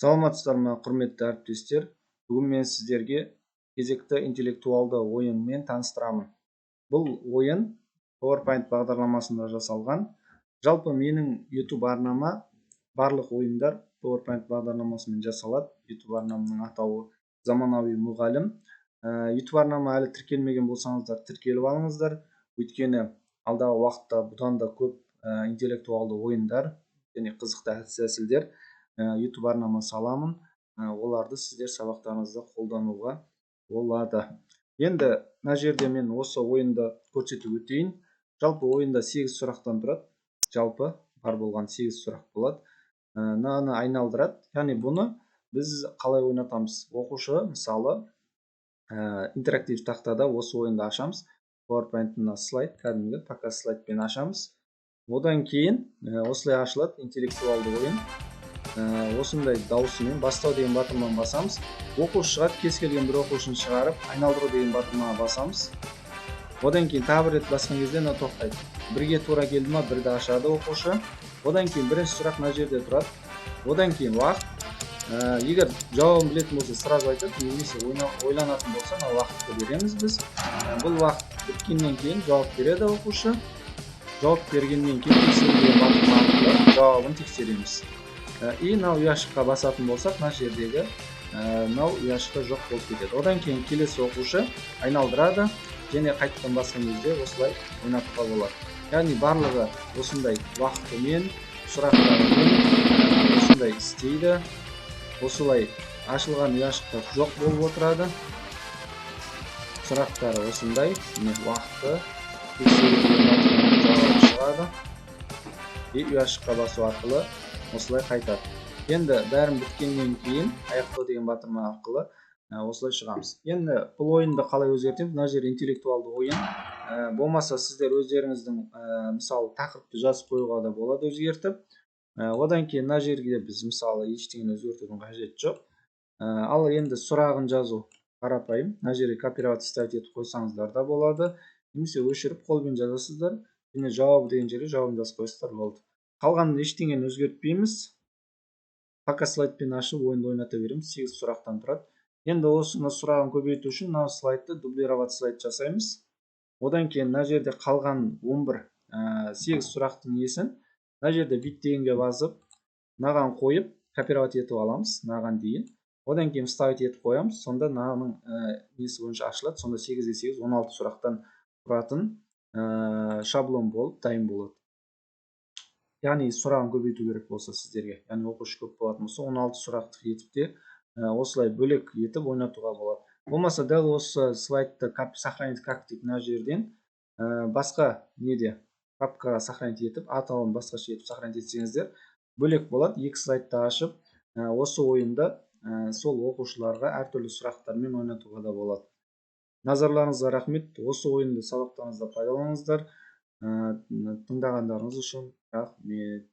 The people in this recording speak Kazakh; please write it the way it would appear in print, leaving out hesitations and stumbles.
Саламатсыздар ма, құрметті әріптестер. Бүгін мен сіздерге кезекті интеллектуалды ойынмен таныстырамын. Бұл ойын PowerPoint бағдарламасында жасалған. Жалпы менің YouTube арнама барлық ойындар PowerPoint бағдарламасымен жасалады. YouTube арнамның атауы заманауи мұғалім. YouTube арнама әлі тіркелмеген болсаңыздар, тіркеліп алыңыздар. Өйткені алдағы уақытта бұдан да көп интеллектуалды ойындар және қызықты әдіс-тәсілдер YouTube арнама саламын. Оларды сіздер сабақтарыңызда қолдануға болады. Енді мына жерде мен осы ойынды көрсетіп өтейін. Жалпы ойында 8 сұрақтан тұрады. Жалпы бар болған 8 сұрақ болады. Мынаны айналдырады. Яғни бұны біз қалай ойнатамыз? Оқушы мысалы интерактив тақтада осы ойынды ашамыз. PowerPoint-ына слайд, кәдімгі показ слайдпен ашамыз. Одан кейін осылай ашылады интеллектуалды ойын. Осындай даусымен бастау деген батырманы басамыз. Оқушы шығады, кез келген бір оқушыны шығарып, айналдыру деген батырманы басамыз. Одан кейін тағы бір рет басқан кезде мына тоқтайды. Бірге тура келді ма, бірді ашады оқушы. Одан кейін бірінші сұрақ мына жерде тұрады. Одан кейін уақыт. Егер жауабын білетін болса, сразу айтады, немесе ойланатын болса, мына уақытты береміз біз. Бұл уақыт біткеннен кейін жауап береді оқушы. Жауап бергеннен кейін тексерген батырманы жауабын тексереміз. И мынау ұяшыққа басатын болсақ, мына жердегі мынау ұяшықта жоқ болып кетеді. Одан кейін келесі оқушы айналдырады және қайтадан басқан кезде осылай ойнатуға болады. Яғни барлығы осындай уақытымен, сұрақтарымен осындай істейді. Осылай ашылған ұяшықтар жоқ болып отырады. Сұрақтары осындай, уақыты тексерілген жауап шығады. И ұяшыққа басу арқылы осылай қайтады. Енді бәрін біткеннен кейін аяқтау деген батырма арқылы осылай шығамыз. Енді бұл ойынды қалай өзгертеміз? Мына жер интеллектуалды ойын. Болмаса сіздер өздеріңіздің мысалы тақырыпты жазып қоюға да болады өзгертіп. Одан кейін мына жерге біз мысалы ештеңені өзгертудің қажеті жоқ. Ал енді сұрағын жазу қарапайым. Мына жерге копировать ставить етіп қойсаңыздар да болады. Немесе өшіріп қолмен жазасыздар. Және жауабы деген жерге жауабын жазып қойсаңыздар болды. Қалғанын ештеңені өзгертпейміз. Показ слайдпен ашып ойынды ойната береміз. 8 сұрақтан тұрады. Енді осыны сұрағын көбейту үшін мына слайдты дублировать слайд жасаймыз. Одан кейін мына жерде қалған 8 сұрақтың несін мына жерде бит дегенге басып, мынаған қойып, копировать етіп аламыз, мынаған дейін. Одан кейін вставить етіп қоямыз. Сонда мынаның несі бойынша ашылады. Сонда 8-де 8 16 сұрақтан тұратын шаблон болып дайын болады. Яғни сұрағын көбейту керек болса сіздерге, яғни оқушы көп болатын болса 16 сұрақты етіп те осылай бөлек етіп ойнатуға болады. Болмаса дәл осы слайдты сохранить как деп мына жерден басқа неде папкаға сохранить етіп, атауын басқаша етіп сохранить етсеңіздер бөлек болады. 2 слайдты ашып, осы ойында сол оқушыларға әртүрлі сұрақтармен ойнатуға да болады. Назарларыңызға рахмет. Осы ойынды сабақтарыңызда пайдаланыңыздар. Тыңдағандарыңыз үшін рахмет.